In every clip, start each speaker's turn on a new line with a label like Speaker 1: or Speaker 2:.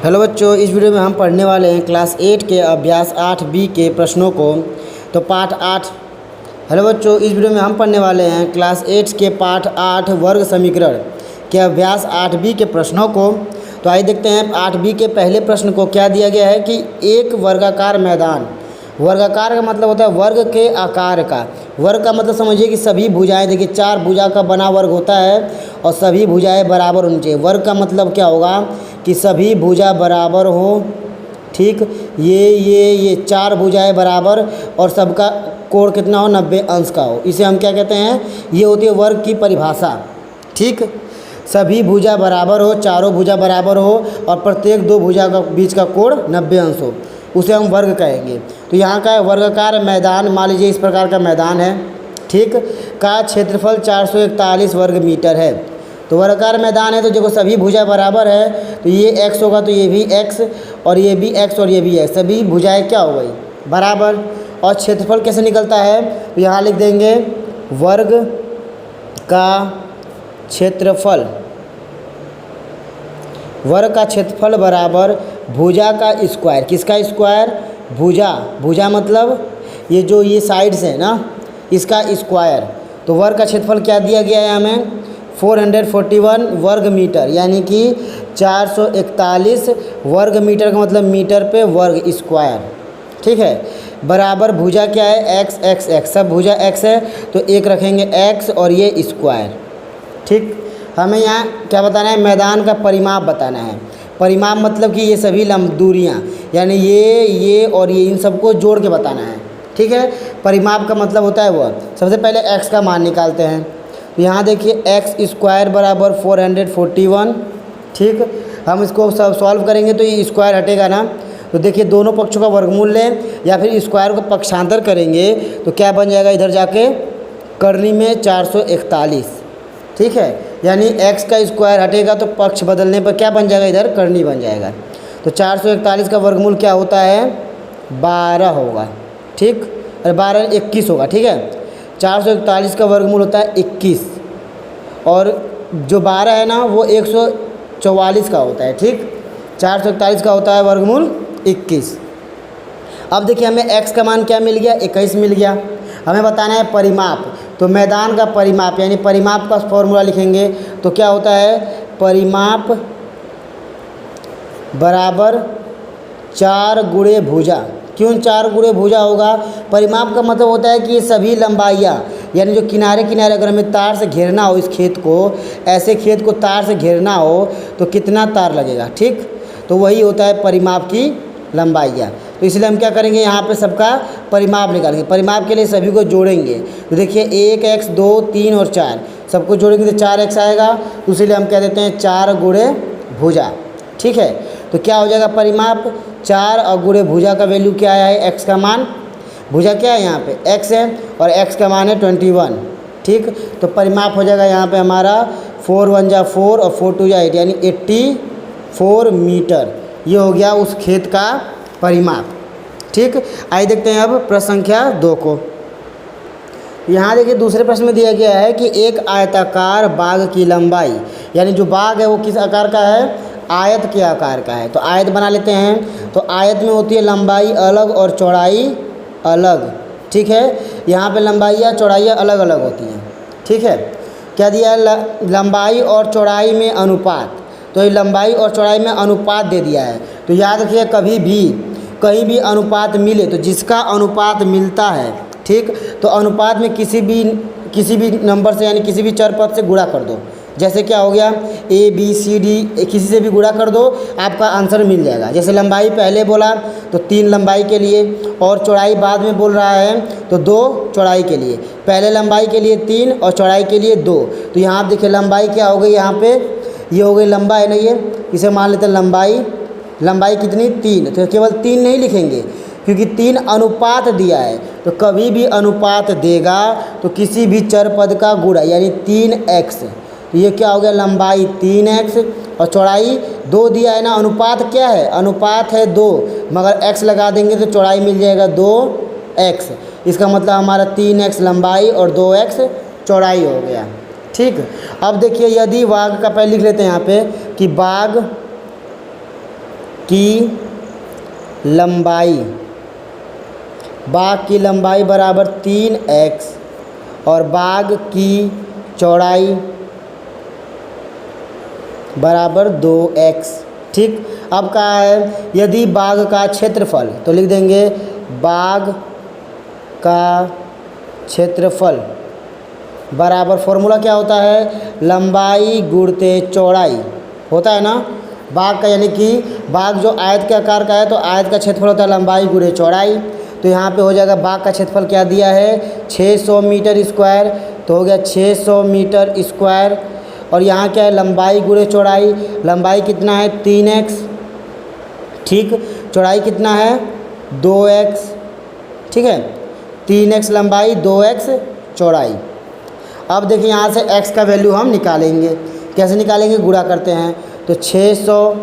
Speaker 1: Hello बच्चों, इस video में हम पढ़ने वाले हैं क्लास 8 के अभ्यास 8B के प्रश्नों को। तो पाठ 8। हेलो बच्चों, इस वीडियो में हम पढ़ने वाले हैं क्लास 8 के पाठ 8 वर्ग समीकरण के अभ्यास 8B के प्रश्नों को। तो आइए देखते हैं 8B के पहले प्रश्न को क्या दिया गया है कि एक वर्गाकार मैदान। वर्गाकार का मतलब होता है वर्ग के आकार का। वर्ग का मतलब समझिए कि सभी भुजाएं, देखिए 4 भुजा का बना वर्ग होता है और सभी भुजाएं बराबर होनी चाहिए। वर्ग का मतलब क्या होगा कि सभी भुजा बराबर हो, ठीक। ये 4 भुजाएं बराबर और सबका कोण कितना हो, 90 अंश का हो। इसे हम क्या कहते हैं, ये होती है वर्ग की परिभाषा, ठीक। सभी भुजा बराबर हो, चारों भुजा बराबर हो और प्रत्येक 2 भुजा का बीच का कोण 90 अंश हो, उसे हम वर्ग कहेंगे। तो यहाँ का वर्गाकार मैदान, मान लीजिए इस प्रकार का मैदान है, ठीक, का क्षेत्रफल 441 वर्ग मीटर है। तो वर्गाकार मैदान है तो देखो सभी भुजा बराबर है, तो ये x होगा तो ये भी x और ये भी x और ये भी x, सभी भुजाएं क्या हो गई, बराबर। और क्षेत्रफल कैसे निकलता है, तो यहाँ लिख देंगे वर्ग का क्षेत्रफल, वर्ग का क्षेत्रफल बराबर भुजा का स्क्वायर। किसका स्क्वायर, भुजा मतलब ये जो ये साइड्स है ना, इसका स्क्वायर। तो वर्ग का क्षेत्रफल क्या दिया गया है हमें, 441 वर्ग मीटर, यानी कि 441 वर्ग मीटर का मतलब मीटर पे वर्ग स्क्वायर, ठीक है। बराबर भुजा क्या है, x x x, सब भुजा x है तो एक रखेंगे x और ये स्क्वायर, ठीक। हमें यहाँ क्या बताना है, मैदान का परिमाप बताना है। परिमाप मतलब कि ये सभी दूरियाँ, यानी ये और ये, इन सबको जोड़ के बताना है, ठीक है। परिमाप का मतलब होता है वह, सबसे पहले x का मान निकालते हैं। तो यहाँ देखिए x स्क्वायर बराबर 441, ठीक। हम इसको सब सॉल्व करेंगे तो ये स्क्वायर हटेगा ना, तो देखिए दोनों पक्षों का वर्गमूल लें या फिर स्क्वायर को पक्षांतर करेंगे तो क्या बन जाएगा, इधर जाके करनी में 441, ठीक है। यानी x का स्क्वायर हटेगा तो पक्ष बदलने पर क्या बन जाएगा, इधर करनी बन जाएगा। तो 441 का वर्गमूल क्या होता है, 12 होगा, ठीक। अरे 12 21 होगा, ठीक है। 441 का वर्गमूल होता है 21 और जो 12 है ना वो 144 का होता है, ठीक। 441 का होता है वर्गमूल 21। अब देखिए हमें x का मान क्या मिल गया, 21 मिल गया। हमें बताना है परिमाप, तो मैदान का परिमाप यानी परिमाप का फॉर्मूला लिखेंगे तो क्या होता है, परिमाप बराबर 4 गुणे भुजा। क्यों 4 गुणे भुजा होगा, परिमाप का मतलब होता है कि ये सभी लंबाइयाँ, यानी जो किनारे किनारे अगर हमें तार से घेरना हो इस खेत को, ऐसे खेत को तार से घेरना हो तो कितना तार लगेगा, ठीक। तो वही होता है परिमाप की लंबाइयाँ। तो इसलिए हम क्या करेंगे, यहाँ पे सबका परिमाप निकालेंगे। परिमाप के लिए सभी को जोड़ेंगे तो देखिए 1x 2 3 और 4 सबको जोड़ेंगे तो 4x आएगा, तो इसलिए हम कह देते हैं 4 गुणे भुजा, ठीक है। तो क्या हो जाएगा परिमाप, 4 और गुणे भुजा का वैल्यू क्या आया है, x का मान, भुजा क्या है यहाँ पे x है और x का मान है 21, ठीक। तो परिमाप हो जाएगा यहाँ पे हमारा 4 1 जा 4 और 4 2 जा 8, यानी 84 मीटर। ये हो गया उस खेत का परिमाप, ठीक। आइए देखते हैं अब प्रश्न संख्या 2 को। यहाँ देखिए दूसरे प्रश्न में दिया गया है कि एक आयताकार बाग की लंबाई, यानी जो बाग है वो किस आकार का है, आयत के आकार का है। तो आयत बना लेते हैं। तो आयत में होती है लंबाई अलग और चौड़ाई अलग, ठीक है। यहाँ पे लंबाइयाँ चौड़ाइयाँ अलग अलग होती हैं, ठीक है। क्या दिया है, लंबाई और चौड़ाई में अनुपात। तो ये लंबाई और चौड़ाई में अनुपात दे दिया है। तो याद रखिए कभी भी कहीं भी अनुपात मिले तो जिसका अनुपात मिलता है, ठीक, तो अनुपात में किसी भी नंबर से यानी किसी भी चर पद से गुणा कर दो। जैसे क्या हो गया, a b c d किसी से भी गुणा कर दो, आपका आंसर मिल जाएगा। जैसे लंबाई पहले बोला तो 3 लंबाई के लिए और चौड़ाई बाद में बोल रहा है तो 2 चौड़ाई के लिए, पहले लंबाई के लिए 3 और चौड़ाई के लिए 2। तो यहाँ आप देखिए लंबाई क्या हो गई, यहाँ पे ये हो गई लंबाई है ना, ये इसे मान लेते हैं लंबाई कितनी, 3। तो केवल 3 नहीं लिखेंगे क्योंकि 3 अनुपात दिया है। तो कभी भी अनुपात देगा तो किसी भी चर पद का गुणा, यानी 3x। तो ये क्या हो गया, लंबाई 3x और चौड़ाई 2 दिया है ना। अनुपात क्या है, अनुपात है 2, मगर x लगा देंगे तो चौड़ाई मिल जाएगा 2x। इसका मतलब हमारा 3x लंबाई और 2x चौड़ाई हो गया, ठीक। अब देखिए यदि बाग का पहले लिख लेते हैं यहाँ पे कि बाग की लंबाई, बाघ की लंबाई बराबर 3x और बाघ की चौड़ाई बराबर 2x। ठीक, अब कहा है यदि बाघ का क्षेत्रफल, तो लिख देंगे बाघ का क्षेत्रफल बराबर, फॉर्मूला क्या होता है, लंबाई गुणित चौड़ाई होता है ना। बाघ का यानी कि बाघ जो आयत के आकार का है तो आयत का क्षेत्रफल होता है लंबाई गुणित चौड़ाई। तो यहाँ पे हो जाएगा बाघ का क्षेत्रफल क्या दिया है 600 मीटर स्क्वायर, तो हो गया 600 मीटर स्क्वायर। और यहाँ क्या है लंबाई गुणित चौड़ाई, लंबाई कितना है 3x, ठीक, चौड़ाई कितना है 2x, ठीक है, 3x लंबाई 2x चौड़ाई। अब देखिए यहाँ से x का वैल्यू हम निकालेंगे, कैसे निकालेंगे, गुणा करते हैं। तो 600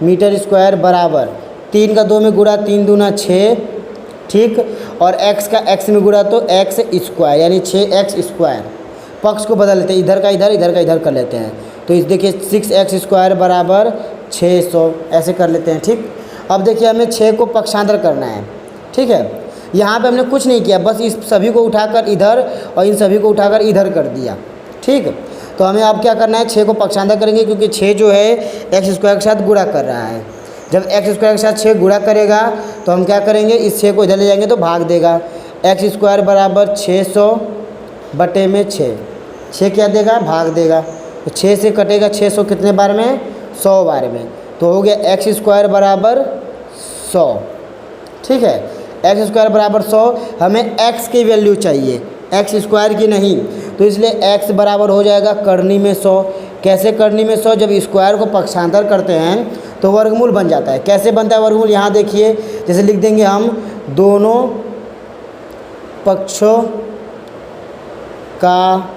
Speaker 1: मीटर स्क्वायर बराबर 3 का 2 में गुणा, 3 दूना 6, ठीक, और x का x में गुणा तो x स्क्वायर यानी 6x स्क्वायर। पक्ष को बदल लेते हैं, इधर का इधर, इधर का इधर कर लेते हैं। तो इस देखिए 6x स्क्वायर बराबर 600 ऐसे कर लेते हैं। ठीक, अब देखिए हमें 6 को पक्षांतर करना है। ठीक है, यहाँ पे हमने कुछ नहीं किया, बस इस सभी को उठाकर इधर और इन सभी को उठाकर इधर कर दिया। ठीक, तो हमें अब क्या करना है, 6 को पक्षांतर करेंगे क्योंकि 6 जो है एक्स स्क्वायर के साथ गुणा कर रहा है। जब एक्स स्क्वायर के साथ 6 गुणा करेगा तो हम क्या करेंगे, इस 6 को इधर ले जाएंगे तो भाग देगा। एक्स स्क्वायर बराबर 600 बटे में 6 क्या देगा, भाग देगा। तो 6 से कटेगा 600 कितने बार में, 100 बार में। तो हो गया एक्स स्क्वायर बराबर 100। ठीक है, एक्स स्क्वायर बराबर 100। हमें एक्स की वैल्यू चाहिए, एक्स स्क्वायर की नहीं, तो इसलिए एक्स बराबर हो जाएगा करनी में 100। कैसे करनी में 100, जब स्क्वायर को पक्षांतर करते हैं तो वर्गमूल बन जाता है। कैसे बनता है वर्गमूल, यहाँ देखिए, जैसे लिख देंगे हम दोनों पक्षों का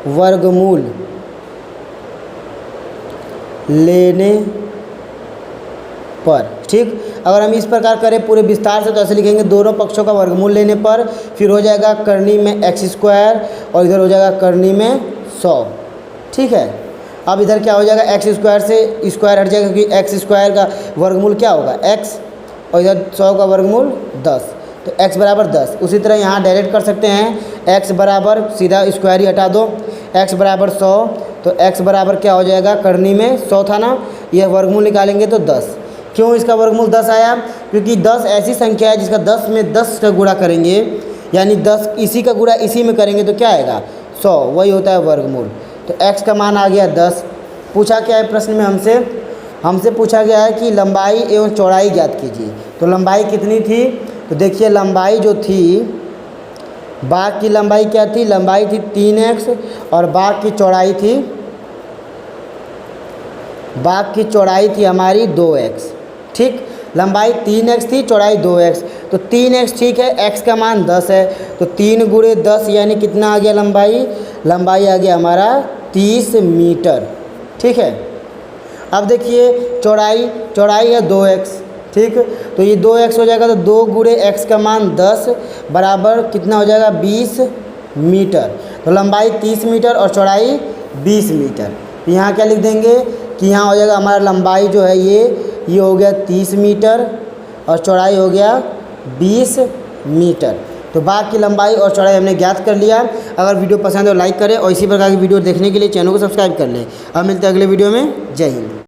Speaker 1: वर्गमूल लेने पर। ठीक, अगर हम इस प्रकार करें पूरे विस्तार से तो ऐसे लिखेंगे दोनों पक्षों का वर्गमूल लेने पर, फिर हो जाएगा करनी में एक्स स्क्वायर और इधर हो जाएगा करनी में 100। ठीक है, अब इधर क्या हो जाएगा, एक्स स्क्वायर से स्क्वायर हट जाएगा क्योंकि एक्स स्क्वायर का वर्गमूल क्या होगा एक्स, और इधर 100 का वर्गमूल 10, तो x बराबर 10। उसी तरह यहाँ डायरेक्ट कर सकते हैं, x बराबर सीधा स्क्वायर ही हटा दो, x बराबर 100, तो x बराबर क्या हो जाएगा, करनी में 100 था ना, यह वर्गमूल निकालेंगे तो 10। क्यों इसका वर्गमूल 10 आया, क्योंकि 10 ऐसी संख्या है जिसका 10 में 10 का गुणा करेंगे, यानी 10 इसी का गुणा इसी में करेंगे तो क्या आएगा 100, वही होता है वर्गमूल। तो x का मान आ गया 10। पूछा क्या है प्रश्न में हमसे पूछा गया है कि लंबाई एवं चौड़ाई ज्ञात कीजिए। तो लंबाई कितनी थी, तो देखिए लंबाई जो थी, बाघ की लंबाई क्या थी, लंबाई थी 3x और बाघ की चौड़ाई थी हमारी 2x। ठीक, लंबाई 3x थी, चौड़ाई 2x, तो 3x ठीक है, x का मान 10 है, तो 3 गुणे 10 यानी कितना आ गया, लंबाई आ गया हमारा 30 मीटर। ठीक है, अब देखिए चौड़ाई है 2x। ठीक, तो ये 2x हो जाएगा, तो 2 गुणे x का मान 10 बराबर कितना हो जाएगा 20 मीटर। तो लंबाई 30 मीटर और चौड़ाई 20 मीटर। तो यहाँ क्या लिख देंगे कि यहाँ हो जाएगा हमारा लंबाई जो है ये हो गया 30 मीटर और चौड़ाई हो गया 20 मीटर। तो बाघ की लंबाई और चौड़ाई हमने ज्ञात कर लिया। अगर वीडियो पसंद है तो लाइक करें और इसी प्रकार की वीडियो देखने के लिए चैनल को सब्सक्राइब कर लें। अब मिलते हैं अगले वीडियो में। जय हिंद।